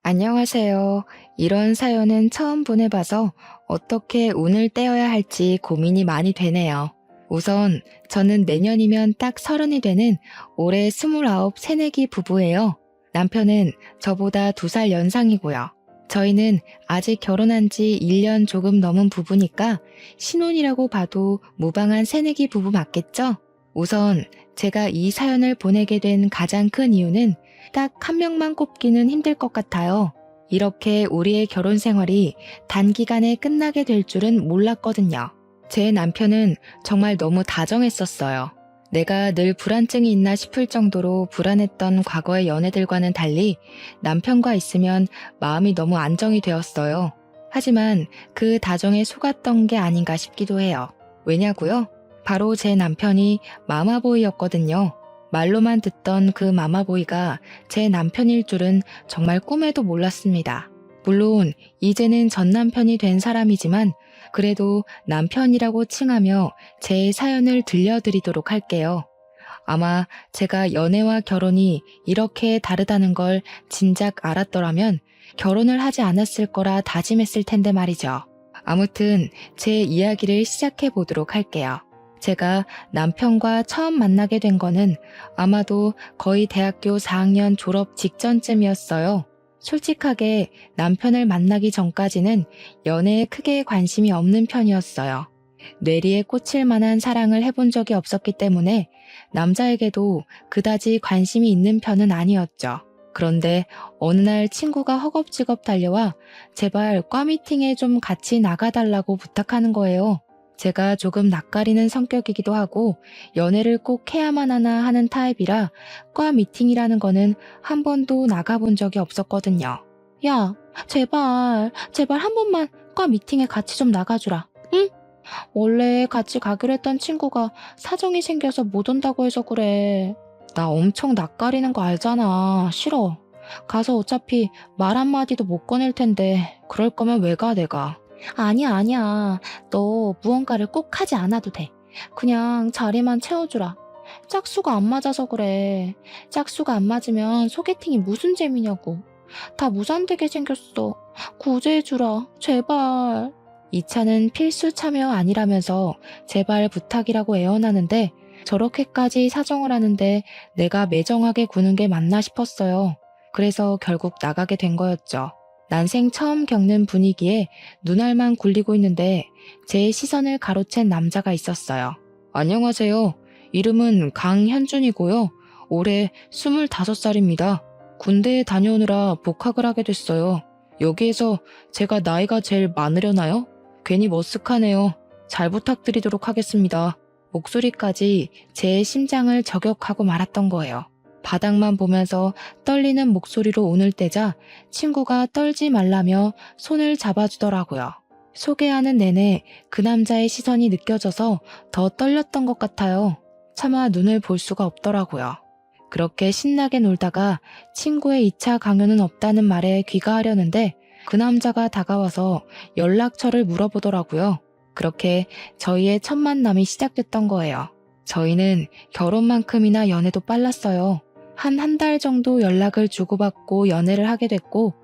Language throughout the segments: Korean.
안녕하세요. 이런 사연은 처음 보내봐서 어떻게 운을 떼어야 할지 고민이 많이 되네요. 우선 저는 내년이면 딱 30이 되는 올해 29 새내기 부부예요. 남편은 저보다 2살 연상이고요. 저희는 아직 결혼한 지 1년 조금 넘은 부부니까 신혼이라고 봐도 무방한 새내기 부부 맞겠죠? 우선 제가 이 사연을 보내게 된 가장 큰 이유는 딱 한 명만 꼽기는 힘들 것 같아요. 이렇게 우리의 결혼 생활이 단기간에 끝나게 될 줄은 몰랐거든요. 제 남편은 정말 너무 다정했었어요. 내가 늘 불안증이 있나 싶을 정도로 불안했던 과거의 연애들과는 달리 남편과 있으면 마음이 너무 안정이 되었어요. 하지만 그 다정에 속았던 게 아닌가 싶기도 해요. 왜냐고요? 바로 제 남편이 마마보이였거든요. 말로만 듣던 그 마마보이가 제 남편일 줄은 정말 꿈에도 몰랐습니다. 물론 이제는 전 남편이 된 사람이지만 그래도 남편이라고 칭하며 제 사연을 들려드리도록 할게요. 아마 제가 연애와 결혼이 이렇게 다르다는 걸 진작 알았더라면 결혼을 하지 않았을 거라 다짐했을 텐데 말이죠. 아무튼 제 이야기를 시작해 보도록 할게요. 제가 남편과 처음 만나게 된 거는 아마도 거의 대학교 4학년 졸업 직전쯤이었어요. 솔직하게 남편을 만나기 전까지는 연애에 크게 관심이 없는 편이었어요. 뇌리에 꽂힐 만한 사랑을 해본 적이 없었기 때문에 남자에게도 그다지 관심이 있는 편은 아니었죠. 그런데 어느 날 친구가 허겁지겁 달려와 제발 과 미팅에 좀 같이 나가달라고 부탁하는 거예요. 제가 조금 낯가리는 성격이기도 하고 연애를 꼭 해야만 하나 하는 타입이라 과 미팅이라는 거는 한 번도 나가본 적이 없었거든요. 야, 제발 한 번만 과 미팅에 같이 좀 나가주라. 응? 원래 같이 가기로 했던 친구가 사정이 생겨서 못 온다고 해서 그래. 나 엄청 낯가리는 거 알잖아. 싫어. 가서 어차피 말 한마디도 못 꺼낼 텐데 그럴 거면 왜 가, 내가. 아니야. 너 무언가를 꼭 하지 않아도 돼. 그냥 자리만 채워주라. 짝수가 안 맞아서 그래. 짝수가 안 맞으면 소개팅이 무슨 재미냐고. 다 무산되게 생겼어. 구제해주라. 제발. 이 차는 필수 참여 아니라면서 제발 부탁이라고 애원하는데 저렇게까지 사정을 하는데 내가 매정하게 구는 게 맞나 싶었어요. 그래서 결국 나가게 된 거였죠. 난생 처음 겪는 분위기에 눈알만 굴리고 있는데 제 시선을 가로챈 남자가 있었어요. 안녕하세요. 이름은 강현준이고요. 올해 25살입니다. 군대에 다녀오느라 복학을 하게 됐어요. 여기에서 제가 나이가 제일 많으려나요? 괜히 머쓱하네요. 잘 부탁드리도록 하겠습니다. 목소리까지 제 심장을 저격하고 말았던 거예요. 바닥만 보면서 떨리는 목소리로 운을 떼자 친구가 떨지 말라며 손을 잡아주더라고요. 소개하는 내내 그 남자의 시선이 느껴져서 더 떨렸던 것 같아요. 차마 눈을 볼 수가 없더라고요. 그렇게 신나게 놀다가 친구의 2차 강요는 없다는 말에 귀가하려는데 그 남자가 다가와서 연락처를 물어보더라고요. 그렇게 저희의 첫 만남이 시작됐던 거예요. 저희는 결혼만큼이나 연애도 빨랐어요. 한 달 정도 연락을 주고받고 연애를 하게 됐고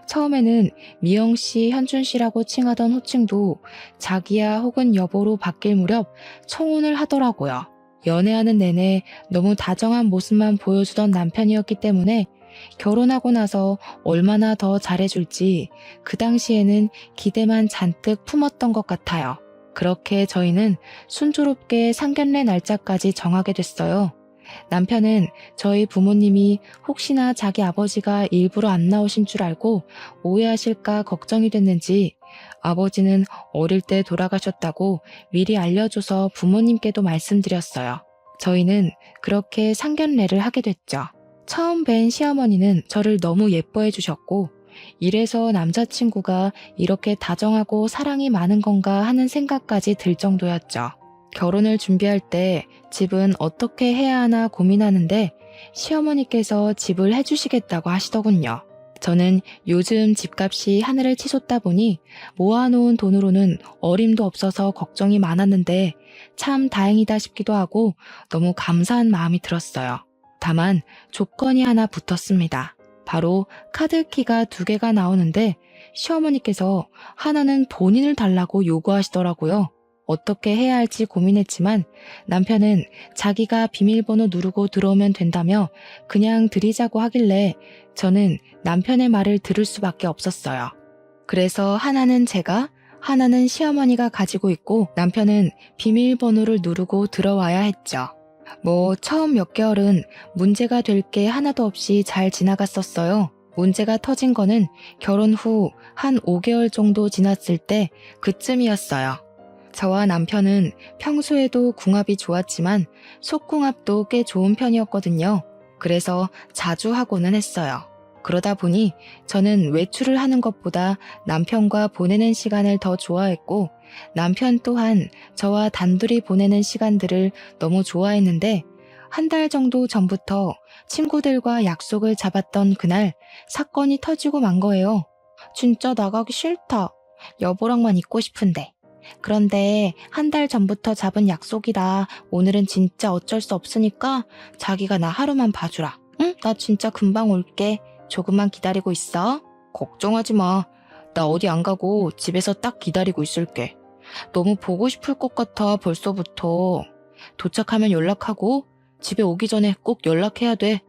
처음에는 미영씨, 현준씨라고 칭하던 호칭도 자기야 혹은 여보로 바뀔 무렵 청혼을 하더라고요. 연애하는 내내 너무 다정한 모습만 보여주던 남편이었기 때문에 결혼하고 나서 얼마나 더 잘해줄지 그 당시에는 기대만 잔뜩 품었던 것 같아요. 그렇게 저희는 순조롭게 상견례 날짜까지 정하게 됐어요. 남편은 저희 부모님이 혹시나 자기 아버지가 일부러 안 나오신 줄 알고 오해하실까 걱정이 됐는지 아버지는 어릴 때 돌아가셨다고 미리 알려줘서 부모님께도 말씀드렸어요. 저희는 그렇게 상견례를 하게 됐죠. 처음 뵌 시어머니는 저를 너무 예뻐해 주셨고 이래서 남자친구가 이렇게 다정하고 사랑이 많은 건가 하는 생각까지 들 정도였죠. 결혼을 준비할 때 집은 어떻게 해야 하나 고민하는데 시어머니께서 집을 해주시겠다고 하시더군요. 저는 요즘 집값이 하늘을 치솟다 보니 모아놓은 돈으로는 어림도 없어서 걱정이 많았는데 참 다행이다 싶기도 하고 너무 감사한 마음이 들었어요. 다만 조건이 하나 붙었습니다. 바로 카드키가 2개가 나오는데 시어머니께서 하나는 본인을 달라고 요구하시더라고요. 어떻게 해야 할지 고민했지만 남편은 자기가 비밀번호 누르고 들어오면 된다며 그냥 드리자고 하길래 저는 남편의 말을 들을 수밖에 없었어요. 그래서 하나는 제가, 하나는 시어머니가 가지고 있고 남편은 비밀번호를 누르고 들어와야 했죠. 처음 몇 개월은 문제가 될 게 하나도 없이 잘 지나갔었어요. 문제가 터진 거는 결혼 후 한 5개월 정도 지났을 때 그쯤이었어요. 저와 남편은 평소에도 궁합이 좋았지만 속궁합도 꽤 좋은 편이었거든요. 그래서 자주 하고는 했어요. 그러다 보니 저는 외출을 하는 것보다 남편과 보내는 시간을 더 좋아했고 남편 또한 저와 단둘이 보내는 시간들을 너무 좋아했는데 한 달 정도 전부터 친구들과 약속을 잡았던 그날 사건이 터지고 만 거예요. 진짜 나가기 싫다. 여보랑만 있고 싶은데. 그런데 한 달 전부터 잡은 약속이라 오늘은 진짜 어쩔 수 없으니까 자기가 나 하루만 봐주라. 응? 나 진짜 금방 올게. 조금만 기다리고 있어. 걱정하지 마. 나 어디 안 가고 집에서 딱 기다리고 있을게. 너무 보고 싶을 것 같아 벌써부터. 도착하면 연락하고 집에 오기 전에 꼭 연락해야 돼.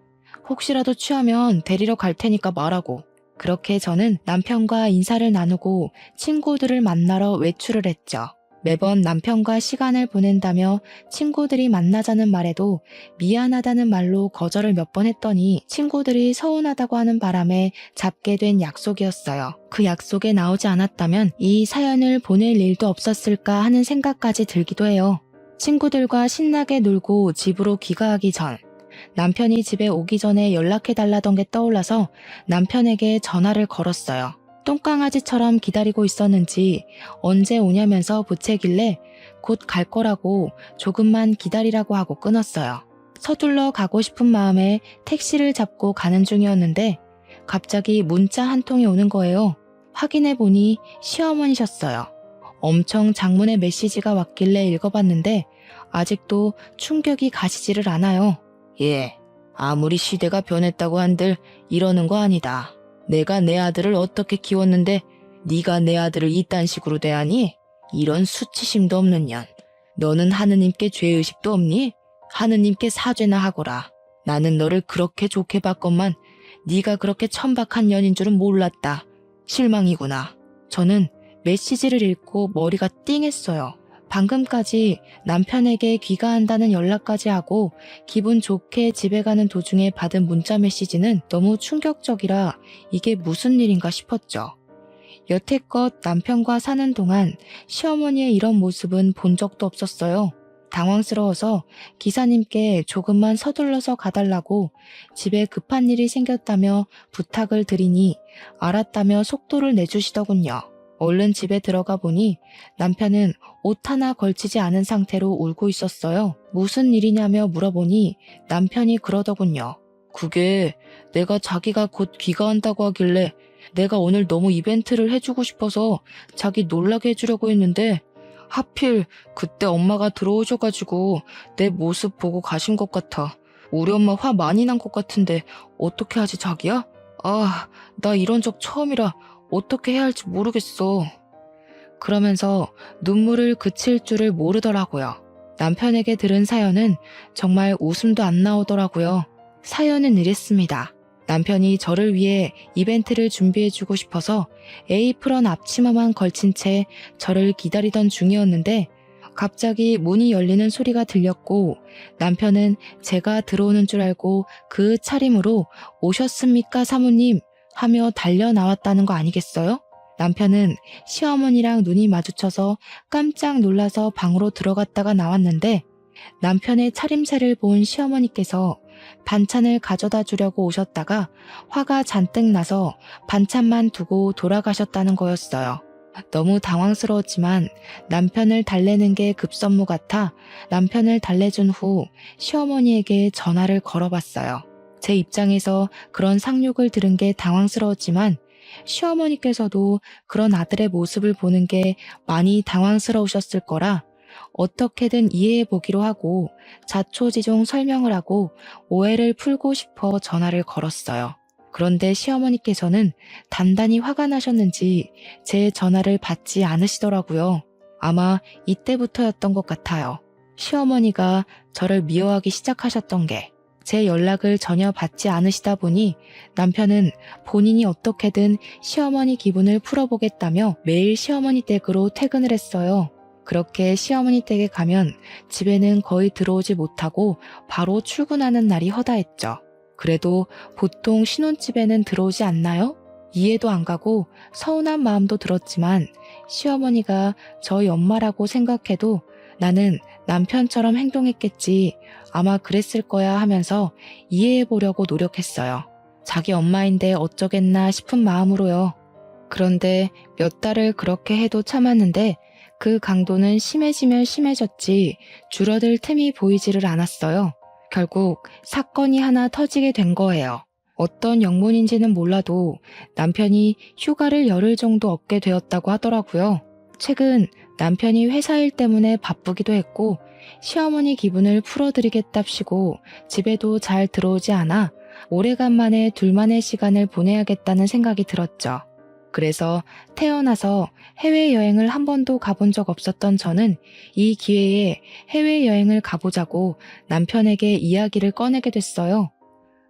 혹시라도 취하면 데리러 갈 테니까 말하고. 그렇게 저는 남편과 인사를 나누고 친구들을 만나러 외출을 했죠. 매번 남편과 시간을 보낸다며 친구들이 만나자는 말에도 미안하다는 말로 거절을 몇 번 했더니 친구들이 서운하다고 하는 바람에 잡게 된 약속이었어요. 그 약속에 나오지 않았다면 이 사연을 보낼 일도 없었을까 하는 생각까지 들기도 해요. 친구들과 신나게 놀고 집으로 귀가하기 전 남편이 집에 오기 전에 연락해달라던 게 떠올라서 남편에게 전화를 걸었어요. 똥강아지처럼 기다리고 있었는지 언제 오냐면서 보채길래 곧 갈 거라고 조금만 기다리라고 하고 끊었어요. 서둘러 가고 싶은 마음에 택시를 잡고 가는 중이었는데 갑자기 문자 한 통이 오는 거예요. 확인해보니 시어머니셨어요. 엄청 장문의 메시지가 왔길래 읽어봤는데 아직도 충격이 가시지를 않아요. 예, 아무리 시대가 변했다고 한들 이러는 거 아니다. 내가 내 아들을 어떻게 키웠는데 네가 내 아들을 이딴 식으로 대하니? 이런 수치심도 없는 년. 너는 하느님께 죄의식도 없니? 하느님께 사죄나 하거라. 나는 너를 그렇게 좋게 봤건만 네가 그렇게 천박한 년인 줄은 몰랐다. 실망이구나. 저는 메시지를 읽고 머리가 띵했어요. 방금까지 남편에게 귀가한다는 연락까지 하고 기분 좋게 집에 가는 도중에 받은 문자 메시지는 너무 충격적이라 이게 무슨 일인가 싶었죠. 여태껏 남편과 사는 동안 시어머니의 이런 모습은 본 적도 없었어요. 당황스러워서 기사님께 조금만 서둘러서 가달라고 집에 급한 일이 생겼다며 부탁을 드리니 알았다며 속도를 내주시더군요. 얼른 집에 들어가 보니 남편은 옷 하나 걸치지 않은 상태로 울고 있었어요. 무슨 일이냐며 물어보니 남편이 그러더군요. 그게 내가 자기가 곧 귀가한다고 하길래 내가 오늘 너무 이벤트를 해주고 싶어서 자기 놀라게 해주려고 했는데 하필 그때 엄마가 들어오셔가지고 내 모습 보고 가신 것 같아. 우리 엄마 화 많이 난 것 같은데 어떻게 하지 자기야? 아, 나 이런 적 처음이라 어떻게 해야 할지 모르겠어. 그러면서 눈물을 그칠 줄을 모르더라고요. 남편에게 들은 사연은 정말 웃음도 안 나오더라고요. 사연은 이랬습니다. 남편이 저를 위해 이벤트를 준비해주고 싶어서 에이프런 앞치마만 걸친 채 저를 기다리던 중이었는데 갑자기 문이 열리는 소리가 들렸고 남편은 제가 들어오는 줄 알고 그 차림으로 오셨습니까 사모님 하며 달려 나왔다는 거 아니겠어요? 남편은 시어머니랑 눈이 마주쳐서 깜짝 놀라서 방으로 들어갔다가 나왔는데 남편의 차림새를 본 시어머니께서 반찬을 가져다 주려고 오셨다가 화가 잔뜩 나서 반찬만 두고 돌아가셨다는 거였어요. 너무 당황스러웠지만 남편을 달래는 게 급선무 같아 남편을 달래준 후 시어머니에게 전화를 걸어봤어요. 제 입장에서 그런 상륙을 들은 게 당황스러웠지만 시어머니께서도 그런 아들의 모습을 보는 게 많이 당황스러우셨을 거라 어떻게든 이해해보기로 하고 자초지종 설명을 하고 오해를 풀고 싶어 전화를 걸었어요. 그런데 시어머니께서는 단단히 화가 나셨는지 제 전화를 받지 않으시더라고요. 아마 이때부터였던 것 같아요. 시어머니가 저를 미워하기 시작하셨던 게, 제 연락을 전혀 받지 않으시다 보니 남편은 본인이 어떻게든 시어머니 기분을 풀어보겠다며 매일 시어머니 댁으로 퇴근을 했어요. 그렇게 시어머니 댁에 가면 집에는 거의 들어오지 못하고 바로 출근하는 날이 허다했죠. 그래도 보통 신혼집에는 들어오지 않나요? 이해도 안 가고 서운한 마음도 들었지만 시어머니가 저희 엄마라고 생각해도 나는 남편처럼 행동했겠지, 아마 그랬을 거야 하면서 이해해 보려고 노력했어요. 자기 엄마인데 어쩌겠나 싶은 마음으로요. 그런데 몇 달을 그렇게 해도 참았는데 그 강도는 심해지면 심해졌지 줄어들 틈이 보이지를 않았어요. 결국 사건이 하나 터지게 된 거예요. 어떤 영문인지는 몰라도 남편이 휴가를 열흘 정도 얻게 되었다고 하더라고요. 최근 남편이 회사 일 때문에 바쁘기도 했고 시어머니 기분을 풀어드리겠답시고 집에도 잘 들어오지 않아 오래간만에 둘만의 시간을 보내야겠다는 생각이 들었죠. 그래서 태어나서 해외여행을 한 번도 가본 적 없었던 저는 이 기회에 해외여행을 가보자고 남편에게 이야기를 꺼내게 됐어요.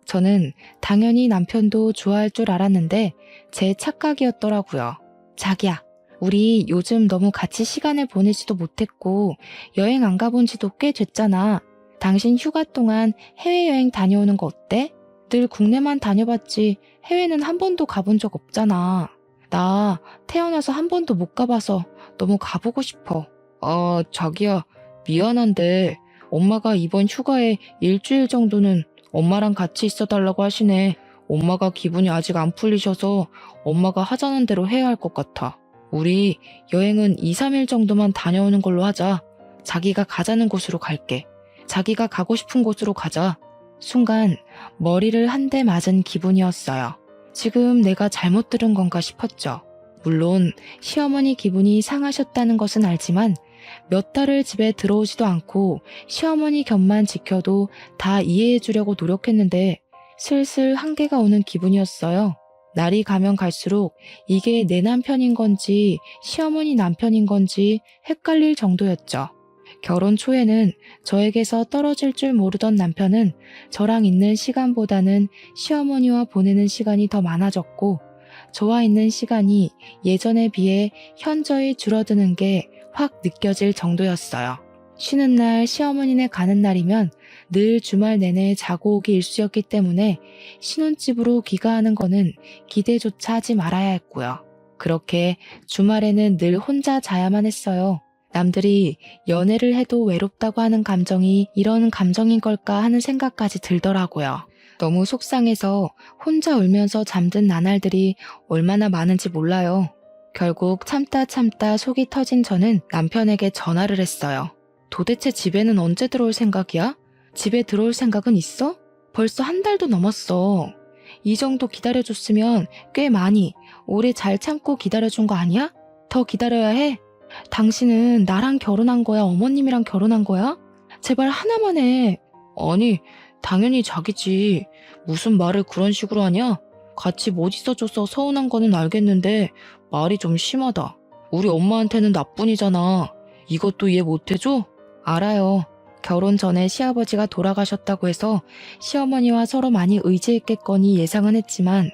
저는 당연히 남편도 좋아할 줄 알았는데 제 착각이었더라고요. 자기야, 우리 요즘 너무 같이 시간을 보내지도 못했고 여행 안 가본 지도 꽤 됐잖아. 당신 휴가 동안 해외여행 다녀오는 거 어때? 늘 국내만 다녀봤지 해외는 한 번도 가본 적 없잖아. 나 태어나서 한 번도 못 가봐서 너무 가보고 싶어. 자기야, 미안한데 엄마가 이번 휴가에 일주일 정도는 엄마랑 같이 있어달라고 하시네. 엄마가 기분이 아직 안 풀리셔서 엄마가 하자는 대로 해야 할 것 같아. 우리 여행은 2, 3일 정도만 다녀오는 걸로 하자. 자기가 가자는 곳으로 갈게. 자기가 가고 싶은 곳으로 가자. 순간 머리를 한 대 맞은 기분이었어요. 지금 내가 잘못 들은 건가 싶었죠. 물론 시어머니 기분이 상하셨다는 것은 알지만 몇 달을 집에 들어오지도 않고 시어머니 곁만 지켜도 다 이해해 주려고 노력했는데 슬슬 한계가 오는 기분이었어요. 날이 가면 갈수록 이게 내 남편인 건지 시어머니 남편인 건지 헷갈릴 정도였죠. 결혼 초에는 저에게서 떨어질 줄 모르던 남편은 저랑 있는 시간보다는 시어머니와 보내는 시간이 더 많아졌고 저와 있는 시간이 예전에 비해 현저히 줄어드는 게 확 느껴질 정도였어요. 쉬는 날 시어머니네 가는 날이면 늘 주말 내내 자고 오기 일쑤였기 때문에 신혼집으로 귀가하는 거는 기대조차 하지 말아야 했고요. 그렇게 주말에는 늘 혼자 자야만 했어요. 남들이 연애를 해도 외롭다고 하는 감정이 이런 감정인 걸까 하는 생각까지 들더라고요. 너무 속상해서 혼자 울면서 잠든 나날들이 얼마나 많은지 몰라요. 결국 참다 속이 터진 저는 남편에게 전화를 했어요. 도대체 집에는 언제 들어올 생각이야? 집에 들어올 생각은 있어? 벌써 한 달도 넘었어. 이 정도 기다려줬으면 꽤 많이 오래 잘 참고 기다려준 거 아니야? 더 기다려야 해? 당신은 나랑 결혼한 거야? 어머님이랑 결혼한 거야? 제발 하나만 해. 아니, 당연히 자기지. 무슨 말을 그런 식으로 하냐? 같이 못 있어줘서 서운한 거는 알겠는데 말이 좀 심하다. 우리 엄마한테는 나뿐이잖아. 이것도 이해 못해줘? 알아요. 결혼 전에 시아버지가 돌아가셨다고 해서 시어머니와 서로 많이 의지했겠거니 예상은 했지만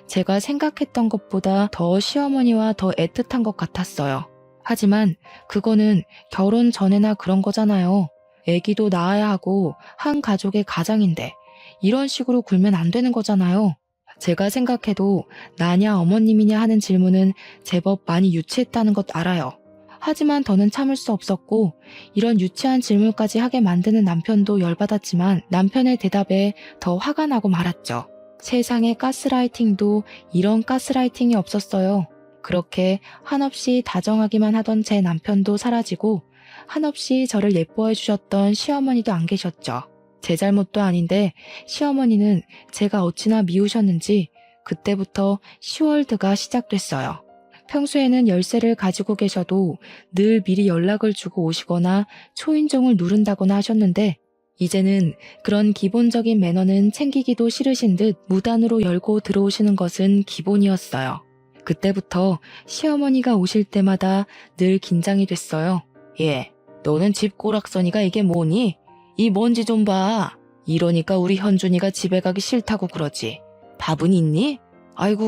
제가 생각했던 것보다 더 시어머니와 더 애틋한 것 같았어요. 하지만 그거는 결혼 전에나 그런 거잖아요. 애기도 낳아야 하고 한 가족의 가장인데 이런 식으로 굴면 안 되는 거잖아요. 제가 생각해도 나냐 어머님이냐 하는 질문은 제법 많이 유치했다는 것 알아요. 하지만 더는 참을 수 없었고 이런 유치한 질문까지 하게 만드는 남편도 열받았지만 남편의 대답에 더 화가 나고 말았죠. 세상에 가스라이팅도 이런 가스라이팅이 없었어요. 그렇게 한없이 다정하기만 하던 제 남편도 사라지고 한없이 저를 예뻐해 주셨던 시어머니도 안 계셨죠. 제 잘못도 아닌데 시어머니는 제가 어찌나 미우셨는지 그때부터 시월드가 시작됐어요. 평소에는 열쇠를 가지고 계셔도 늘 미리 연락을 주고 오시거나 초인종을 누른다거나 하셨는데 이제는 그런 기본적인 매너는 챙기기도 싫으신 듯 무단으로 열고 들어오시는 것은 기본이었어요. 그때부터 시어머니가 오실 때마다 늘 긴장이 됐어요. 예, 너는 집 꼬락서니가 이게 뭐니? 이 먼지 좀 봐. 이러니까 우리 현준이가 집에 가기 싫다고 그러지. 밥은 있니? 아이고,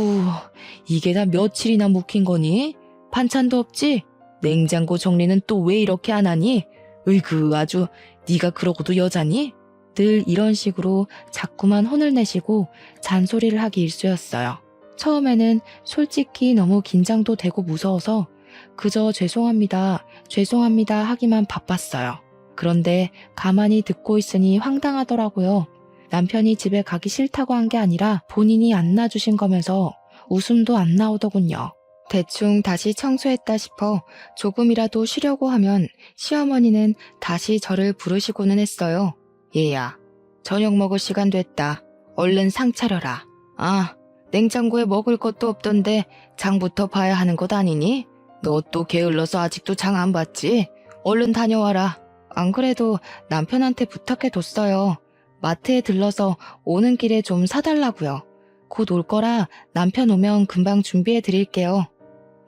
이게 다 며칠이나 묵힌 거니? 반찬도 없지? 냉장고 정리는 또 왜 이렇게 안 하니? 으이그, 아주 네가 그러고도 여자니? 늘 이런 식으로 자꾸만 혼을 내시고 잔소리를 하기 일쑤였어요. 처음에는 솔직히 너무 긴장도 되고 무서워서 그저 죄송합니다, 죄송합니다 하기만 바빴어요. 그런데 가만히 듣고 있으니 황당하더라고요. 남편이 집에 가기 싫다고 한 게 아니라 본인이 안 놔주신 거면서 웃음도 안 나오더군요. 대충 다시 청소했다 싶어 조금이라도 쉬려고 하면 시어머니는 다시 저를 부르시고는 했어요. 얘야, 저녁 먹을 시간 됐다. 얼른 상 차려라. 아, 냉장고에 먹을 것도 없던데 장부터 봐야 하는 것 아니니? 너 또 게을러서 아직도 장 안 봤지? 얼른 다녀와라. 안 그래도 남편한테 부탁해뒀어요. 마트에 들러서 오는 길에 좀 사달라고요. 곧 올 거라 남편 오면 금방 준비해드릴게요.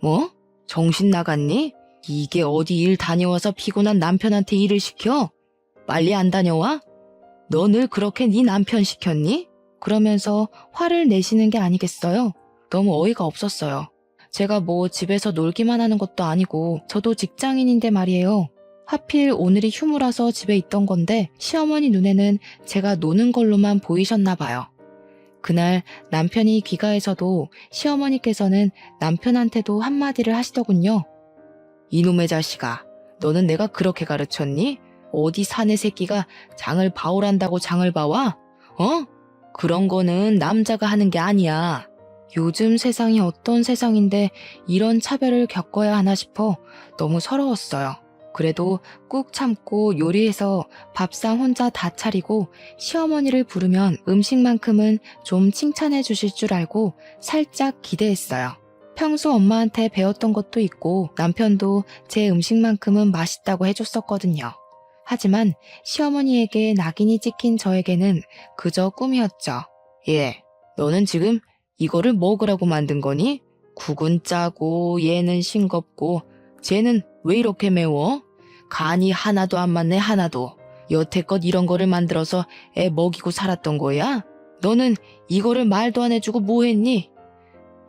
뭐? 정신 나갔니? 이게 어디 일 다녀와서 피곤한 남편한테 일을 시켜? 빨리 안 다녀와? 너 늘 그렇게 네 남편 시켰니? 그러면서 화를 내시는 게 아니겠어요? 너무 어이가 없었어요. 제가 뭐 집에서 놀기만 하는 것도 아니고 저도 직장인인데 말이에요. 하필 오늘이 휴무라서 집에 있던 건데 시어머니 눈에는 제가 노는 걸로만 보이셨나 봐요. 그날 남편이 귀가해서도 시어머니께서는 남편한테도 한마디를 하시더군요. 이놈의 자식아, 너는 내가 그렇게 가르쳤니? 어디 사내 새끼가 장을 봐오란다고 장을 봐와? 어? 그런 거는 남자가 하는 게 아니야. 요즘 세상이 어떤 세상인데 이런 차별을 겪어야 하나 싶어 너무 서러웠어요. 그래도 꾹 참고 요리해서 밥상 혼자 다 차리고 시어머니를 부르면 음식만큼은 좀 칭찬해 주실 줄 알고 살짝 기대했어요. 평소 엄마한테 배웠던 것도 있고 남편도 제 음식만큼은 맛있다고 해줬었거든요. 하지만 시어머니에게 낙인이 찍힌 저에게는 그저 꿈이었죠. 예, 너는 지금 이거를 먹으라고 만든 거니? 국은 짜고 얘는 싱겁고 쟤는 왜 이렇게 매워? 간이 하나도 안 맞네 하나도. 여태껏 이런 거를 만들어서 애 먹이고 살았던 거야? 너는 이거를 말도 안 해주고 뭐 했니?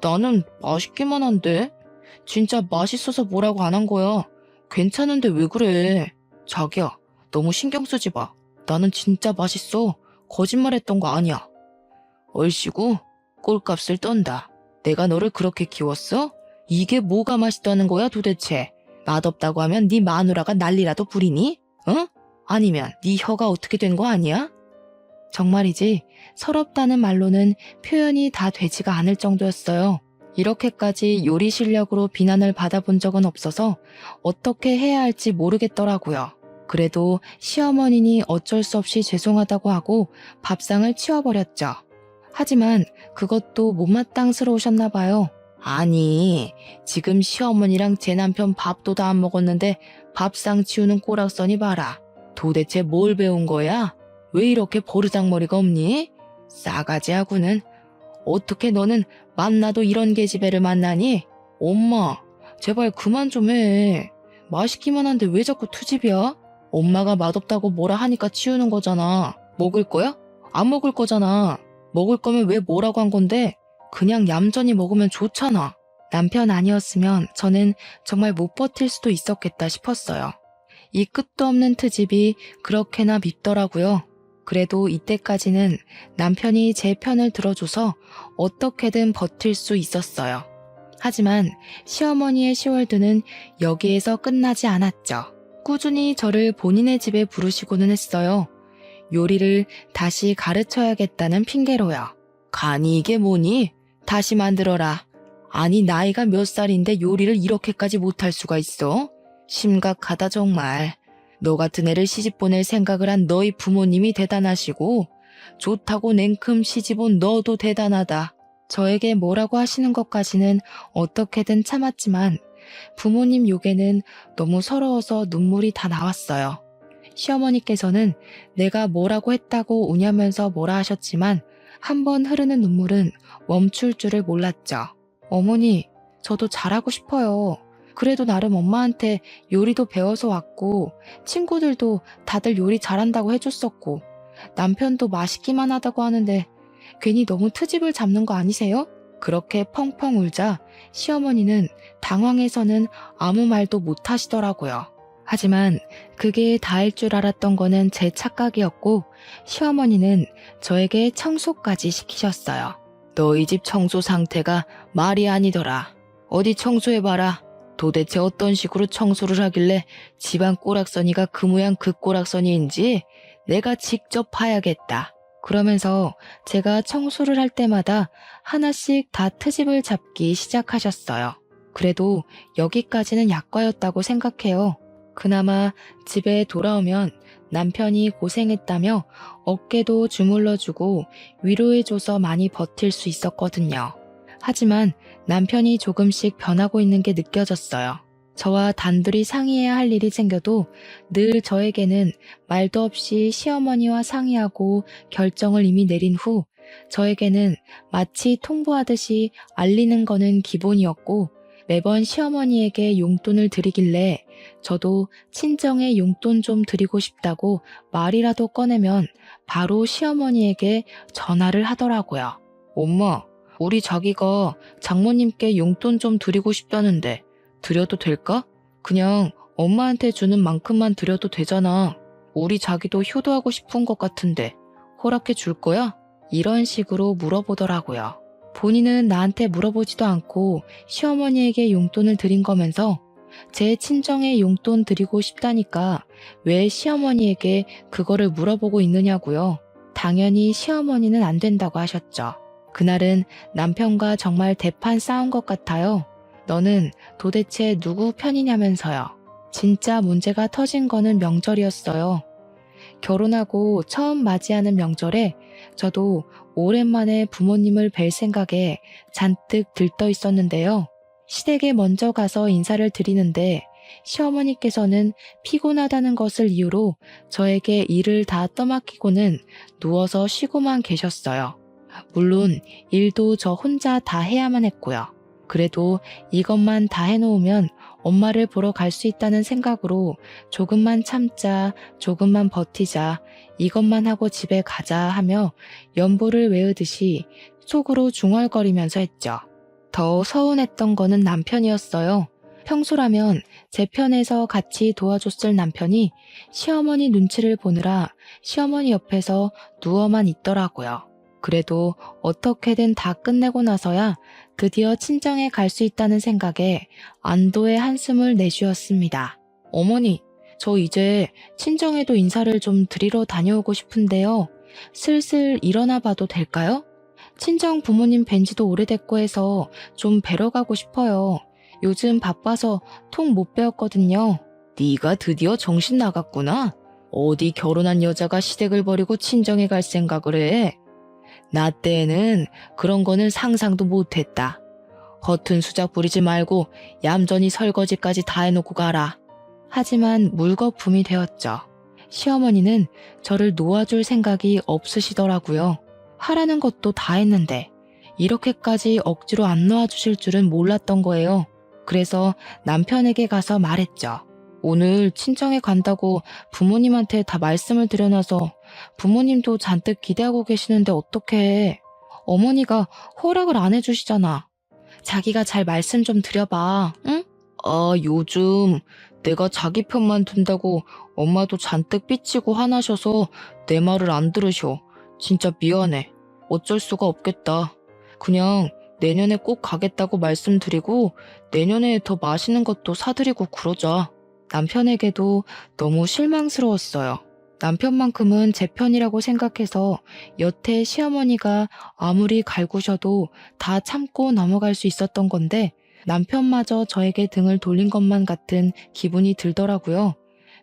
나는 맛있기만 한데. 진짜 맛있어서 뭐라고 안 한 거야. 괜찮은데 왜 그래? 자기야, 너무 신경 쓰지 마. 나는 진짜 맛있어. 거짓말했던 거 아니야. 얼씨구 꼴값을 떤다. 내가 너를 그렇게 키웠어? 이게 뭐가 맛있다는 거야 도대체? 맛없다고 하면 네 마누라가 난리라도 부리니? 어? 아니면 네 혀가 어떻게 된 거 아니야? 정말이지 서럽다는 말로는 표현이 다 되지가 않을 정도였어요. 이렇게까지 요리 실력으로 비난을 받아본 적은 없어서 어떻게 해야 할지 모르겠더라고요. 그래도 시어머니니 어쩔 수 없이 죄송하다고 하고 밥상을 치워버렸죠. 하지만 그것도 못마땅스러우셨나 봐요. 아니, 지금 시어머니랑 제 남편 밥도 다 안 먹었는데 밥상 치우는 꼬락서니 봐라. 도대체 뭘 배운 거야? 왜 이렇게 버르장머리가 없니? 싸가지하고는. 어떻게 너는 만나도 이런 계집애를 만나니? 엄마, 제발 그만 좀 해. 맛있기만 한데 왜 자꾸 투집이야? 엄마가 맛없다고 뭐라 하니까 치우는 거잖아. 먹을 거야? 안 먹을 거잖아. 먹을 거면 왜 뭐라고 한 건데? 그냥 얌전히 먹으면 좋잖아. 남편 아니었으면 저는 정말 못 버틸 수도 있었겠다 싶었어요. 이 끝도 없는 트집이 그렇게나 밉더라고요. 그래도 이때까지는 남편이 제 편을 들어줘서 어떻게든 버틸 수 있었어요. 하지만 시어머니의 시월드는 여기에서 끝나지 않았죠. 꾸준히 저를 본인의 집에 부르시고는 했어요. 요리를 다시 가르쳐야겠다는 핑계로요. 간이 이게 뭐니? 다시 만들어라. 아니 나이가 몇 살인데 요리를 이렇게까지 못할 수가 있어? 심각하다 정말. 너 같은 애를 시집 보낼 생각을 한 너희 부모님이 대단하시고 좋다고 냉큼 시집 온 너도 대단하다. 저에게 뭐라고 하시는 것까지는 어떻게든 참았지만 부모님 욕에는 너무 서러워서 눈물이 다 나왔어요. 시어머니께서는 내가 뭐라고 했다고 우냐면서 뭐라 하셨지만 한 번 흐르는 눈물은 멈출 줄을 몰랐죠. 어머니, 저도 잘하고 싶어요. 그래도 나름 엄마한테 요리도 배워서 왔고 친구들도 다들 요리 잘한다고 해줬었고 남편도 맛있기만 하다고 하는데 괜히 너무 트집을 잡는 거 아니세요? 그렇게 펑펑 울자 시어머니는 당황해서는 아무 말도 못 하시더라고요. 하지만 그게 다일 줄 알았던 거는 제 착각이었고 시어머니는 저에게 청소까지 시키셨어요. 너 이 집 청소 상태가 말이 아니더라. 어디 청소해봐라. 도대체 어떤 식으로 청소를 하길래 집안 꼬락서니가 그 모양 그 꼬락서니인지 내가 직접 봐야겠다. 그러면서 제가 청소를 할 때마다 하나씩 다 트집을 잡기 시작하셨어요. 그래도 여기까지는 약과였다고 생각해요. 그나마 집에 돌아오면 남편이 고생했다며 어깨도 주물러주고 위로해줘서 많이 버틸 수 있었거든요. 하지만 남편이 조금씩 변하고 있는 게 느껴졌어요. 저와 단둘이 상의해야 할 일이 생겨도 늘 저에게는 말도 없이 시어머니와 상의하고 결정을 이미 내린 후 저에게는 마치 통보하듯이 알리는 거는 기본이었고 매번 시어머니에게 용돈을 드리길래 저도 친정에 용돈 좀 드리고 싶다고 말이라도 꺼내면 바로 시어머니에게 전화를 하더라고요. 엄마, 우리 자기가 장모님께 용돈 좀 드리고 싶다는데 드려도 될까? 그냥 엄마한테 주는 만큼만 드려도 되잖아. 우리 자기도 효도하고 싶은 것 같은데 허락해 줄 거야? 이런 식으로 물어보더라고요. 본인은 나한테 물어보지도 않고 시어머니에게 용돈을 드린 거면서 제 친정에 용돈 드리고 싶다니까 왜 시어머니에게 그거를 물어보고 있느냐고요. 당연히 시어머니는 안 된다고 하셨죠. 그날은 남편과 정말 대판 싸운 것 같아요. 너는 도대체 누구 편이냐면서요. 진짜 문제가 터진 거는 명절이었어요. 결혼하고 처음 맞이하는 명절에 저도 오랜만에 부모님을 뵐 생각에 잔뜩 들떠 있었는데요. 시댁에 먼저 가서 인사를 드리는데 시어머니께서는 피곤하다는 것을 이유로 저에게 일을 다 떠맡기고는 누워서 쉬고만 계셨어요. 물론 일도 저 혼자 다 해야만 했고요. 그래도 이것만 다 해놓으면 엄마를 보러 갈 수 있다는 생각으로 조금만 참자, 조금만 버티자, 이것만 하고 집에 가자 하며 연보를 외우듯이 속으로 중얼거리면서 했죠. 더 서운했던 거는 남편이었어요. 평소라면 제 편에서 같이 도와줬을 남편이 시어머니 눈치를 보느라 시어머니 옆에서 누워만 있더라고요. 그래도 어떻게든 다 끝내고 나서야 드디어 친정에 갈 수 있다는 생각에 안도의 한숨을 내쉬었습니다. 어머니, 저 이제 친정에도 인사를 좀 드리러 다녀오고 싶은데요. 슬슬 일어나 봐도 될까요? 친정 부모님 뵌 지도 오래됐고 해서 좀 뵈러 가고 싶어요. 요즘 바빠서 통 못 배웠거든요. 네가 드디어 정신 나갔구나. 어디 결혼한 여자가 시댁을 버리고 친정에 갈 생각을 해. 나 때에는 그런 거는 상상도 못했다. 허튼 수작 부리지 말고 얌전히 설거지까지 다 해놓고 가라. 하지만 물거품이 되었죠. 시어머니는 저를 놓아줄 생각이 없으시더라고요. 하라는 것도 다 했는데 이렇게까지 억지로 안 놓아주실 줄은 몰랐던 거예요. 그래서 남편에게 가서 말했죠. 오늘 친정에 간다고 부모님한테 다 말씀을 드려놔서 부모님도 잔뜩 기대하고 계시는데 어떡해. 어머니가 허락을 안 해주시잖아. 자기가 잘 말씀 좀 드려봐, 응? 요즘 내가 자기 편만 든다고 엄마도 잔뜩 삐치고 화나셔서 내 말을 안 들으셔. 진짜 미안해. 어쩔 수가 없겠다. 그냥 내년에 꼭 가겠다고 말씀드리고 내년에 더 맛있는 것도 사드리고 그러자. 남편에게도 너무 실망스러웠어요. 남편만큼은 제 편이라고 생각해서 여태 시어머니가 아무리 갈구셔도 다 참고 넘어갈 수 있었던 건데 남편마저 저에게 등을 돌린 것만 같은 기분이 들더라고요.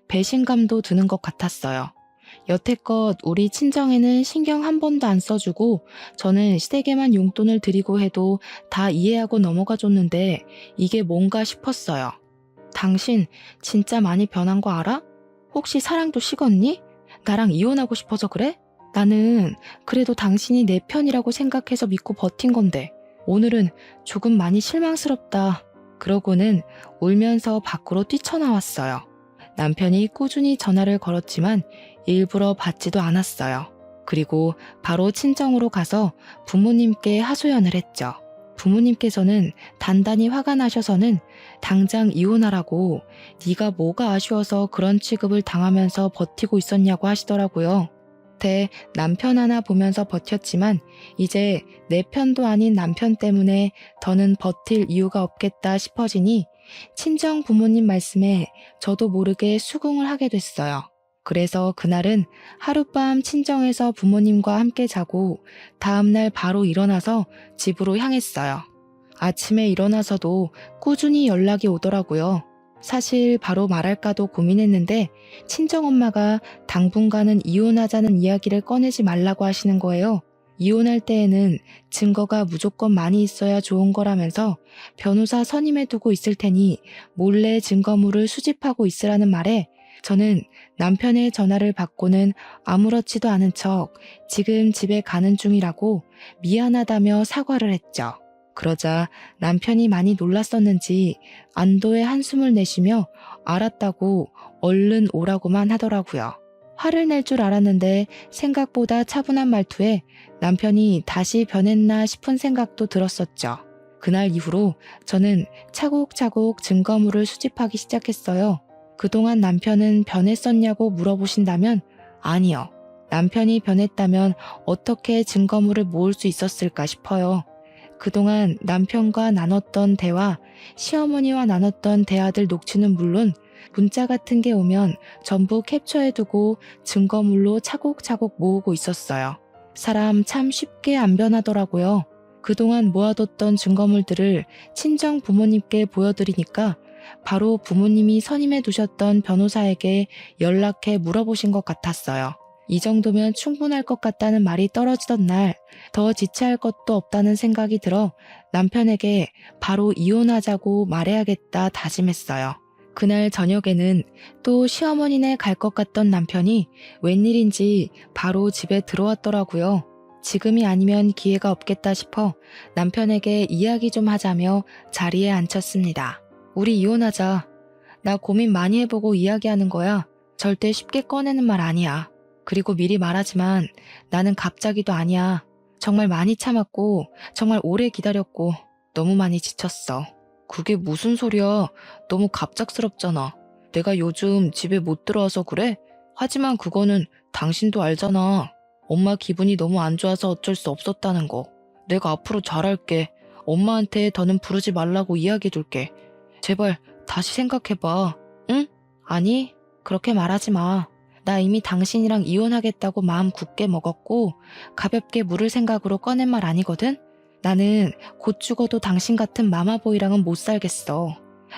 배신감도 드는 것 같았어요. 여태껏 우리 친정에는 신경 한 번도 안 써주고 저는 시댁에만 용돈을 드리고 해도 다 이해하고 넘어가줬는데 이게 뭔가 싶었어요. 당신 진짜 많이 변한 거 알아? 혹시 사랑도 식었니? 나랑 이혼하고 싶어서 그래? 나는 그래도 당신이 내 편이라고 생각해서 믿고 버틴 건데 오늘은 조금 많이 실망스럽다. 그러고는 울면서 밖으로 뛰쳐나왔어요. 남편이 꾸준히 전화를 걸었지만 일부러 받지도 않았어요. 그리고 바로 친정으로 가서 부모님께 하소연을 했죠. 부모님께서는 단단히 화가 나셔서는 당장 이혼하라고 네가 뭐가 아쉬워서 그런 취급을 당하면서 버티고 있었냐고 하시더라고요. 남편 하나 보면서 버텼지만 이제 내 편도 아닌 남편 때문에 더는 버틸 이유가 없겠다 싶어지니 친정 부모님 말씀에 저도 모르게 수긍을 하게 됐어요. 그래서 그날은 하룻밤 친정에서 부모님과 함께 자고 다음날 바로 일어나서 집으로 향했어요. 아침에 일어나서도 꾸준히 연락이 오더라고요. 사실 바로 말할까도 고민했는데 친정엄마가 당분간은 이혼하자는 이야기를 꺼내지 말라고 하시는 거예요. 이혼할 때에는 증거가 무조건 많이 있어야 좋은 거라면서 변호사 선임해 두고 있을 테니 몰래 증거물을 수집하고 있으라는 말에 저는 남편의 전화를 받고는 아무렇지도 않은 척 지금 집에 가는 중이라고 미안하다며 사과를 했죠. 그러자 남편이 많이 놀랐었는지 안도의 한숨을 내쉬며 알았다고 얼른 오라고만 하더라고요. 화를 낼 줄 알았는데 생각보다 차분한 말투에 남편이 다시 변했나 싶은 생각도 들었었죠. 그날 이후로 저는 차곡차곡 증거물을 수집하기 시작했어요. 그동안 남편은 변했었냐고 물어보신다면 아니요. 남편이 변했다면 어떻게 증거물을 모을 수 있었을까 싶어요. 그동안 남편과 나눴던 대화, 시어머니와 나눴던 대화들 녹취는 물론 문자 같은 게 오면 전부 캡처해두고 증거물로 차곡차곡 모으고 있었어요. 사람 참 쉽게 안 변하더라고요. 그동안 모아뒀던 증거물들을 친정 부모님께 보여드리니까 바로 부모님이 선임해 두셨던 변호사에게 연락해 물어보신 것 같았어요. 이 정도면 충분할 것 같다는 말이 떨어지던 날 더 지체할 것도 없다는 생각이 들어 남편에게 바로 이혼하자고 말해야겠다 다짐했어요. 그날 저녁에는 또 시어머니네 갈 것 같던 남편이 웬일인지 바로 집에 들어왔더라고요. 지금이 아니면 기회가 없겠다 싶어 남편에게 이야기 좀 하자며 자리에 앉혔습니다. 우리 이혼하자. 나 고민 많이 해보고 이야기하는 거야. 절대 쉽게 꺼내는 말 아니야. 그리고 미리 말하지만 나는 갑자기도 아니야. 정말 많이 참았고 정말 오래 기다렸고 너무 많이 지쳤어. 그게 무슨 소리야. 너무 갑작스럽잖아. 내가 요즘 집에 못 들어와서 그래? 하지만 그거는 당신도 알잖아. 엄마 기분이 너무 안 좋아서 어쩔 수 없었다는 거. 내가 앞으로 잘할게. 엄마한테 더는 부르지 말라고 이야기해둘게. 제발 다시 생각해봐. 응? 아니, 그렇게 말하지 마. 나 이미 당신이랑 이혼하겠다고 마음 굳게 먹었고 가볍게 물을 생각으로 꺼낸 말 아니거든? 나는 곧 죽어도 당신 같은 마마보이랑은 못 살겠어.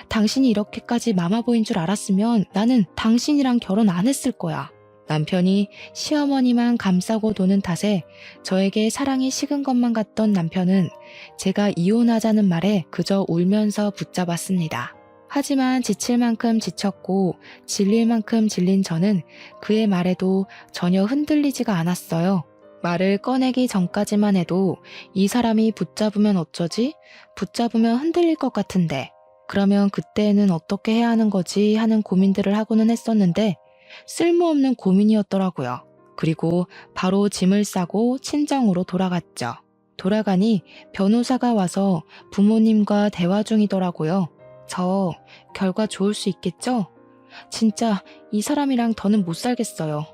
당신이 이렇게까지 마마보이인 줄 알았으면 나는 당신이랑 결혼 안 했을 거야. 남편이 시어머니만 감싸고 도는 탓에 저에게 사랑이 식은 것만 같던 남편은 제가 이혼하자는 말에 그저 울면서 붙잡았습니다. 하지만 지칠 만큼 지쳤고 질릴 만큼 질린 저는 그의 말에도 전혀 흔들리지가 않았어요. 말을 꺼내기 전까지만 해도 이 사람이 붙잡으면 어쩌지? 붙잡으면 흔들릴 것 같은데 그러면 그때는 어떻게 해야 하는 거지 하는 고민들을 하고는 했었는데 쓸모없는 고민이었더라고요. 그리고 바로 짐을 싸고 친정으로 돌아갔죠. 돌아가니 변호사가 와서 부모님과 대화 중이더라고요. 저 결과 좋을 수 있겠죠? 진짜 이 사람이랑 더는 못 살겠어요.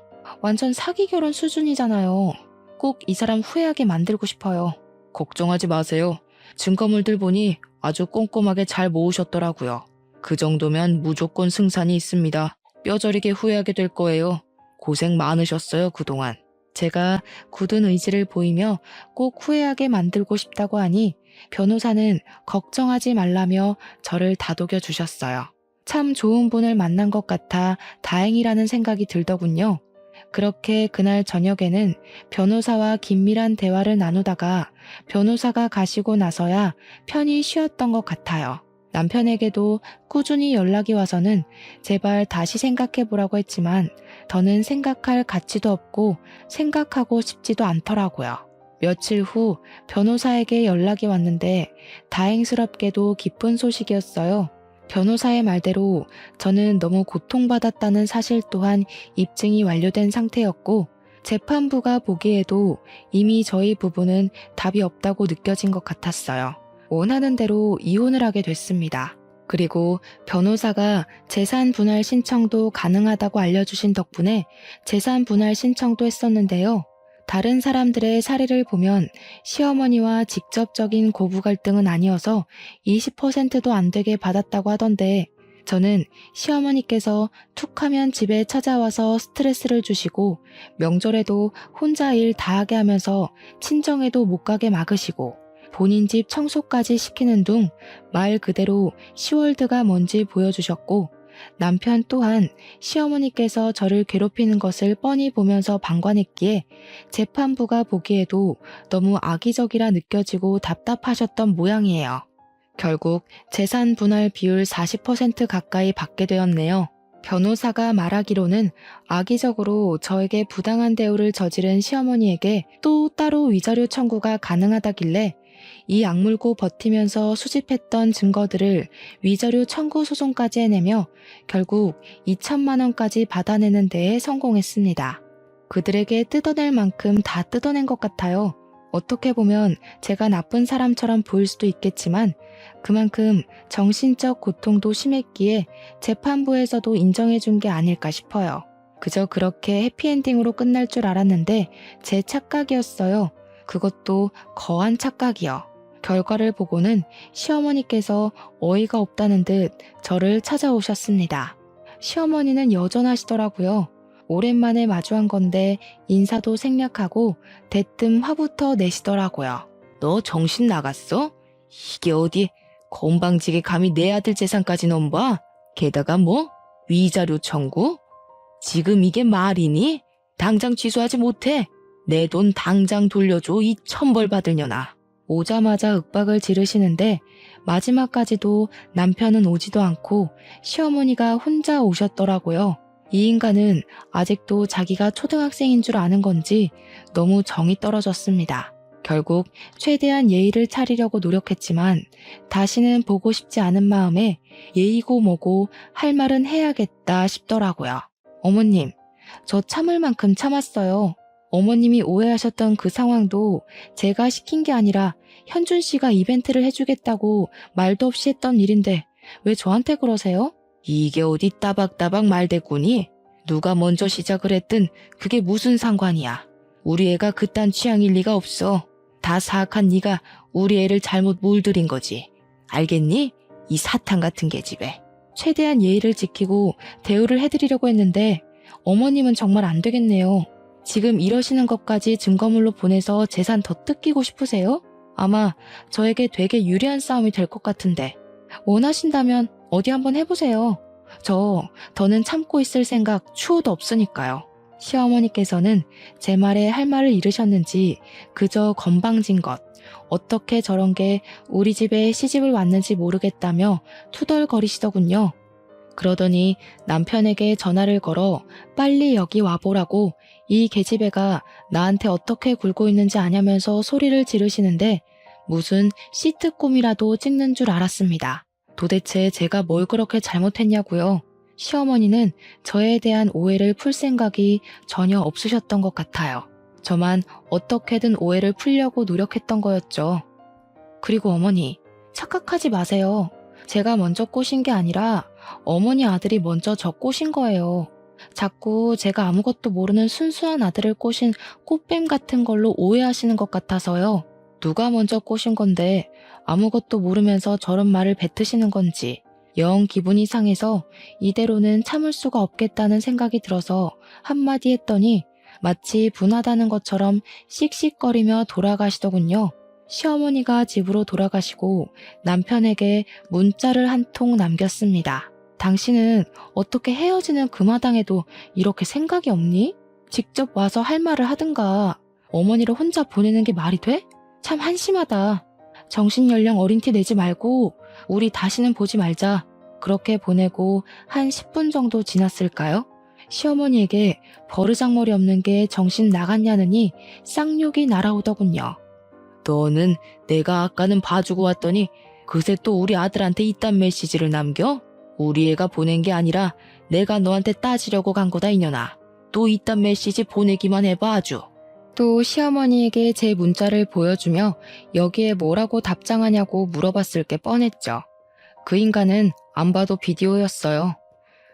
완전 사기 결혼 수준이잖아요. 꼭 이 사람 후회하게 만들고 싶어요. 걱정하지 마세요. 증거물들 보니 아주 꼼꼼하게 잘 모으셨더라고요. 그 정도면 무조건 승산이 있습니다. 뼈저리게 후회하게 될 거예요. 고생 많으셨어요, 그동안. 제가 굳은 의지를 보이며 꼭 후회하게 만들고 싶다고 하니 변호사는 걱정하지 말라며 저를 다독여 주셨어요. 참 좋은 분을 만난 것 같아 다행이라는 생각이 들더군요. 그렇게 그날 저녁에는 변호사와 긴밀한 대화를 나누다가 변호사가 가시고 나서야 편히 쉬었던 것 같아요. 남편에게도 꾸준히 연락이 와서는 제발 다시 생각해보라고 했지만 더는 생각할 가치도 없고 생각하고 싶지도 않더라고요. 며칠 후 변호사에게 연락이 왔는데 다행스럽게도 기쁜 소식이었어요. 변호사의 말대로 저는 너무 고통받았다는 사실 또한 입증이 완료된 상태였고 재판부가 보기에도 이미 저희 부부는 답이 없다고 느껴진 것 같았어요. 원하는 대로 이혼을 하게 됐습니다. 그리고 변호사가 재산 분할 신청도 가능하다고 알려주신 덕분에 재산 분할 신청도 했었는데요. 다른 사람들의 사례를 보면 시어머니와 직접적인 고부 갈등은 아니어서 20%도 안 되게 받았다고 하던데 저는 시어머니께서 툭하면 집에 찾아와서 스트레스를 주시고 명절에도 혼자 일 다 하게 하면서 친정에도 못 가게 막으시고 본인 집 청소까지 시키는 둥 말 그대로 시월드가 뭔지 보여주셨고 남편 또한 시어머니께서 저를 괴롭히는 것을 뻔히 보면서 방관했기에 재판부가 보기에도 너무 악의적이라 느껴지고 답답하셨던 모양이에요. 결국 재산 분할 비율 40% 가까이 받게 되었네요. 변호사가 말하기로는 악의적으로 저에게 부당한 대우를 저지른 시어머니에게 또 따로 위자료 청구가 가능하다길래 이 악물고 버티면서 수집했던 증거들을 위자료 청구 소송까지 해내며 결국 2천만 원까지 받아내는 데에 성공했습니다. 그들에게 뜯어낼 만큼 다 뜯어낸 것 같아요. 어떻게 보면 제가 나쁜 사람처럼 보일 수도 있겠지만 그만큼 정신적 고통도 심했기에 재판부에서도 인정해준 게 아닐까 싶어요. 그저 그렇게 해피엔딩으로 끝날 줄 알았는데 제 착각이었어요. 그것도 거한 착각이요. 결과를 보고는 시어머니께서 어이가 없다는 듯 저를 찾아오셨습니다. 시어머니는 여전하시더라고요. 오랜만에 마주한 건데 인사도 생략하고 대뜸 화부터 내시더라고요. 너 정신 나갔어? 이게 어디 건방지게 감히 내 아들 재산까지 넘봐? 게다가 뭐? 위자료 청구? 지금 이게 말이니? 당장 취소하지 못해? 내 돈 당장 돌려줘 이 천벌 받을 년아. 오자마자 윽박을 지르시는데 마지막까지도 남편은 오지도 않고 시어머니가 혼자 오셨더라고요. 이 인간은 아직도 자기가 초등학생인 줄 아는 건지 너무 정이 떨어졌습니다. 결국 최대한 예의를 차리려고 노력했지만 다시는 보고 싶지 않은 마음에 예의고 뭐고 할 말은 해야겠다 싶더라고요. 어머님, 저 참을 만큼 참았어요. 어머님이 오해하셨던 그 상황도 제가 시킨 게 아니라 현준 씨가 이벤트를 해주겠다고 말도 없이 했던 일인데 왜 저한테 그러세요? 이게 어디 따박따박 말대꾸니? 누가 먼저 시작을 했든 그게 무슨 상관이야. 우리 애가 그딴 취향일 리가 없어. 다 사악한 네가 우리 애를 잘못 물들인 거지. 알겠니? 이 사탄 같은 계집애. 최대한 예의를 지키고 대우를 해드리려고 했는데 어머님은 정말 안 되겠네요. 지금 이러시는 것까지 증거물로 보내서 재산 더 뜯기고 싶으세요? 아마 저에게 되게 유리한 싸움이 될 것 같은데 원하신다면 어디 한번 해보세요. 더는 참고 있을 생각 추호도 없으니까요. 시어머니께서는 제 말에 할 말을 잃으셨는지 그저 건방진 것, 어떻게 저런 게 우리 집에 시집을 왔는지 모르겠다며 투덜거리시더군요. 그러더니 남편에게 전화를 걸어 빨리 여기 와보라고 이 계집애가 나한테 어떻게 굴고 있는지 아냐면서 소리를 지르시는데 무슨 시트콤이라도 찍는 줄 알았습니다. 도대체 제가 뭘 그렇게 잘못했냐고요. 시어머니는 저에 대한 오해를 풀 생각이 전혀 없으셨던 것 같아요. 저만 어떻게든 오해를 풀려고 노력했던 거였죠. 그리고 어머니, 착각하지 마세요. 제가 먼저 꼬신 게 아니라 어머니 아들이 먼저 저 꼬신 거예요. 자꾸 제가 아무것도 모르는 순수한 아들을 꼬신 꽃뱀 같은 걸로 오해하시는 것 같아서요. 누가 먼저 꼬신 건데 아무것도 모르면서 저런 말을 뱉으시는 건지 영 기분이 상해서 이대로는 참을 수가 없겠다는 생각이 들어서 한마디 했더니 마치 분하다는 것처럼 씩씩거리며 돌아가시더군요. 시어머니가 집으로 돌아가시고 남편에게 문자를 한 통 남겼습니다. 당신은 어떻게 헤어지는 그 마당에도 이렇게 생각이 없니? 직접 와서 할 말을 하든가. 어머니를 혼자 보내는 게 말이 돼? 참 한심하다. 정신연령 어린 티 내지 말고 우리 다시는 보지 말자. 그렇게 보내고 한 10분 정도 지났을까요? 시어머니에게 버르장머리 없는 게 정신 나갔냐느니 쌍욕이 날아오더군요. 너는 내가 아까는 봐주고 왔더니 그새 또 우리 아들한테 이딴 메시지를 남겨? 우리 애가 보낸 게 아니라 내가 너한테 따지려고 간 거다 이년아. 또 이딴 메시지 보내기만 해봐 아주. 또 시어머니에게 제 문자를 보여주며 여기에 뭐라고 답장하냐고 물어봤을 게 뻔했죠. 그 인간은 안 봐도 비디오였어요.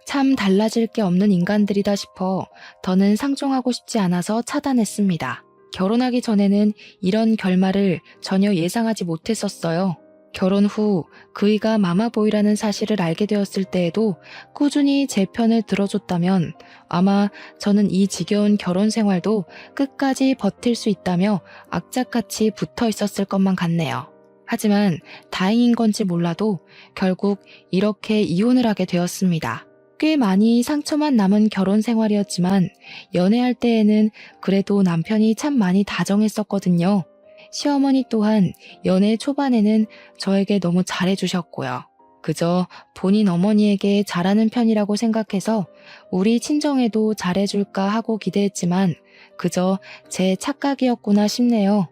참 달라질 게 없는 인간들이다 싶어 더는 상종하고 싶지 않아서 차단했습니다. 결혼하기 전에는 이런 결말을 전혀 예상하지 못했었어요. 결혼 후 그이가 마마보이라는 사실을 알게 되었을 때에도 꾸준히 제 편을 들어줬다면 아마 저는 이 지겨운 결혼 생활도 끝까지 버틸 수 있다며 악착같이 붙어 있었을 것만 같네요. 하지만 다행인 건지 몰라도 결국 이렇게 이혼을 하게 되었습니다. 꽤 많이 상처만 남은 결혼 생활이었지만 연애할 때에는 그래도 남편이 참 많이 다정했었거든요. 시어머니 또한 연애 초반에는 저에게 너무 잘해주셨고요. 그저 본인 어머니에게 잘하는 편이라고 생각해서 우리 친정에도 잘해줄까 하고 기대했지만 그저 제 착각이었구나 싶네요.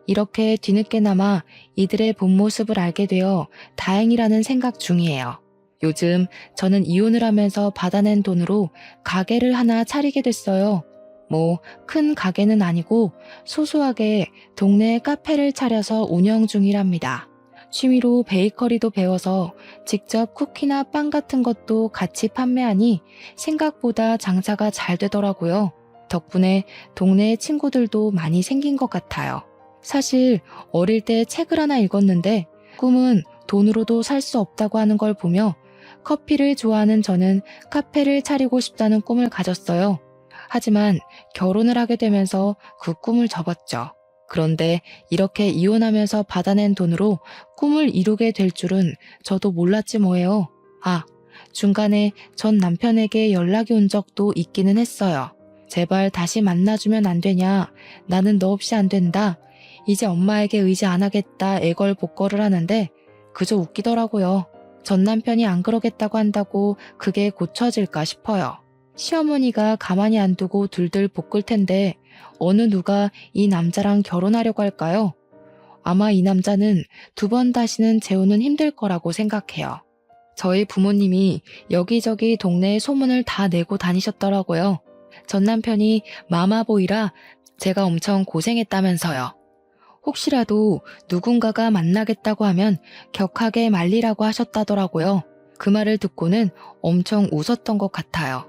이렇게 뒤늦게나마 이들의 본 모습을 알게 되어 다행이라는 생각 중이에요. 요즘 저는 이혼을 하면서 받아낸 돈으로 가게를 하나 차리게 됐어요. 뭐 큰 가게는 아니고 소소하게 동네에 카페를 차려서 운영 중이랍니다. 취미로 베이커리도 배워서 직접 쿠키나 빵 같은 것도 같이 판매하니 생각보다 장사가 잘 되더라고요. 덕분에 동네 친구들도 많이 생긴 것 같아요. 사실 어릴 때 책을 하나 읽었는데 꿈은 돈으로도 살 수 없다고 하는 걸 보며 커피를 좋아하는 저는 카페를 차리고 싶다는 꿈을 가졌어요. 하지만 결혼을 하게 되면서 그 꿈을 접었죠. 그런데 이렇게 이혼하면서 받아낸 돈으로 꿈을 이루게 될 줄은 저도 몰랐지 뭐예요. 아, 중간에 전 남편에게 연락이 온 적도 있기는 했어요. 제발 다시 만나주면 안 되냐. 나는 너 없이 안 된다. 이제 엄마에게 의지 안 하겠다 애걸복걸을 하는데 그저 웃기더라고요. 전 남편이 안 그러겠다고 한다고 그게 고쳐질까 싶어요. 시어머니가 가만히 안 두고 둘둘 볶을 텐데 어느 누가 이 남자랑 결혼하려고 할까요? 아마 이 남자는 2번 다시는 재혼은 힘들 거라고 생각해요. 저희 부모님이 여기저기 동네에 소문을 다 내고 다니셨더라고요. 전 남편이 마마보이라 제가 엄청 고생했다면서요. 혹시라도 누군가가 만나겠다고 하면 격하게 말리라고 하셨다더라고요. 그 말을 듣고는 엄청 웃었던 것 같아요.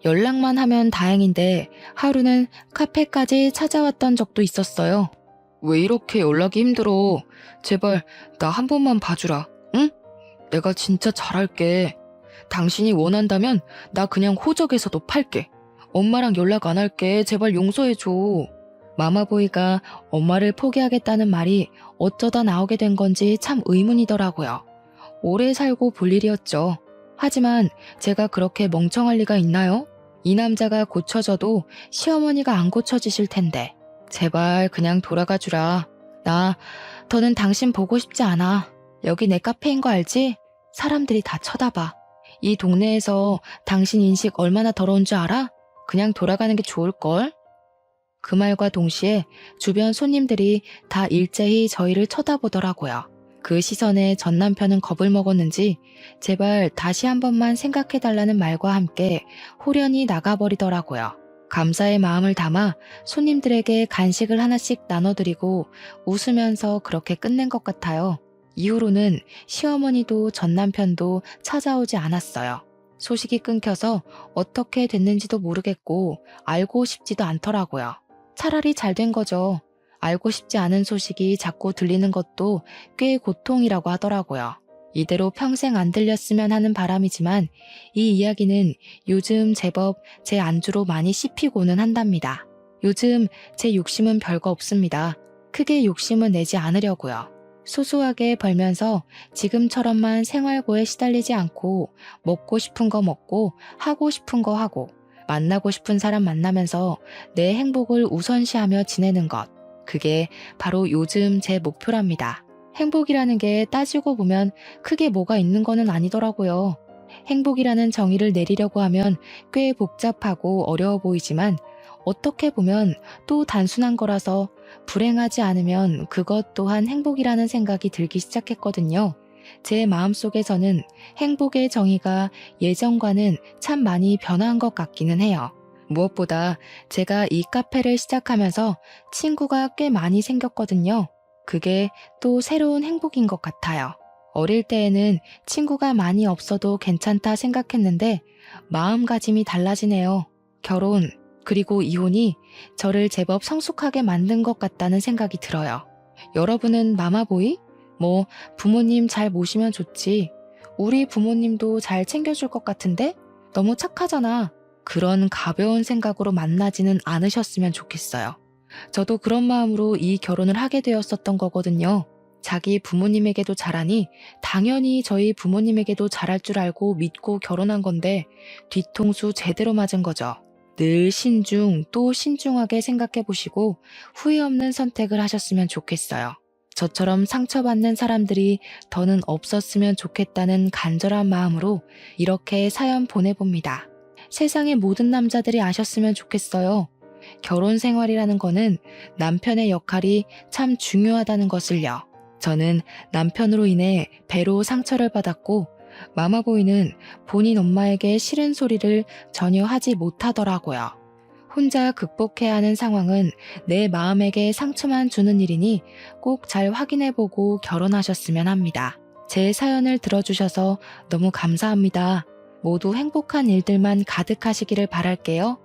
연락만 하면 다행인데 하루는 카페까지 찾아왔던 적도 있었어요. 왜 이렇게 연락이 힘들어? 제발 나 한 번만 봐주라. 응? 내가 진짜 잘할게. 당신이 원한다면 나 그냥 호적에서도 팔게. 엄마랑 연락 안 할게. 제발 용서해줘. 마마보이가 엄마를 포기하겠다는 말이 어쩌다 나오게 된 건지 참 의문이더라고요. 오래 살고 볼 일이었죠. 하지만 제가 그렇게 멍청할 리가 있나요? 이 남자가 고쳐져도 시어머니가 안 고쳐지실 텐데. 제발 그냥 돌아가 주라. 나 더는 당신 보고 싶지 않아. 여기 내 카페인 거 알지? 사람들이 다 쳐다봐. 이 동네에서 당신 인식 얼마나 더러운 줄 알아? 그냥 돌아가는 게 좋을걸? 그 말과 동시에 주변 손님들이 다 일제히 저희를 쳐다보더라고요. 그 시선에 전 남편은 겁을 먹었는지 제발 다시 한 번만 생각해달라는 말과 함께 홀연히 나가버리더라고요. 감사의 마음을 담아 손님들에게 간식을 하나씩 나눠드리고 웃으면서 그렇게 끝낸 것 같아요. 이후로는 시어머니도 전 남편도 찾아오지 않았어요. 소식이 끊겨서 어떻게 됐는지도 모르겠고 알고 싶지도 않더라고요. 차라리 잘 된 거죠. 알고 싶지 않은 소식이 자꾸 들리는 것도 꽤 고통이라고 하더라고요. 이대로 평생 안 들렸으면 하는 바람이지만 이 이야기는 요즘 제법 제 안주로 많이 씹히고는 한답니다. 요즘 제 욕심은 별거 없습니다. 크게 욕심은 내지 않으려고요. 소소하게 벌면서 지금처럼만 생활고에 시달리지 않고 먹고 싶은 거 먹고 하고 싶은 거 하고 만나고 싶은 사람 만나면서 내 행복을 우선시하며 지내는 것. 그게 바로 요즘 제 목표랍니다. 행복이라는 게 따지고 보면 크게 뭐가 있는 거는 아니더라고요. 행복이라는 정의를 내리려고 하면 꽤 복잡하고 어려워 보이지만 어떻게 보면 또 단순한 거라서 불행하지 않으면 그것 또한 행복이라는 생각이 들기 시작했거든요. 제 마음속에서는 행복의 정의가 예전과는 참 많이 변한 것 같기는 해요. 무엇보다 제가 이 카페를 시작하면서 친구가 꽤 많이 생겼거든요. 그게 또 새로운 행복인 것 같아요. 어릴 때에는 친구가 많이 없어도 괜찮다 생각했는데 마음가짐이 달라지네요. 결혼, 그리고 이혼이 저를 제법 성숙하게 만든 것 같다는 생각이 들어요. 여러분은 마마보이? 뭐 부모님 잘 모시면 좋지. 우리 부모님도 잘 챙겨줄 것 같은데? 너무 착하잖아. 그런 가벼운 생각으로 만나지는 않으셨으면 좋겠어요. 저도 그런 마음으로 이 결혼을 하게 되었었던 거거든요. 자기 부모님에게도 잘하니 당연히 저희 부모님에게도 잘할 줄 알고 믿고 결혼한 건데 뒤통수 제대로 맞은 거죠. 늘 신중 또 신중하게 생각해 보시고 후회 없는 선택을 하셨으면 좋겠어요. 저처럼 상처받는 사람들이 더는 없었으면 좋겠다는 간절한 마음으로 이렇게 사연 보내봅니다. 세상의 모든 남자들이 아셨으면 좋겠어요. 결혼 생활이라는 거는 남편의 역할이 참 중요하다는 것을요. 저는 남편으로 인해 배로 상처를 받았고 마마보이는 본인 엄마에게 싫은 소리를 전혀 하지 못하더라고요. 혼자 극복해야 하는 상황은 내 마음에게 상처만 주는 일이니 꼭 잘 확인해보고 결혼하셨으면 합니다. 제 사연을 들어주셔서 너무 감사합니다. 모두 행복한 일들만 가득하시기를 바랄게요.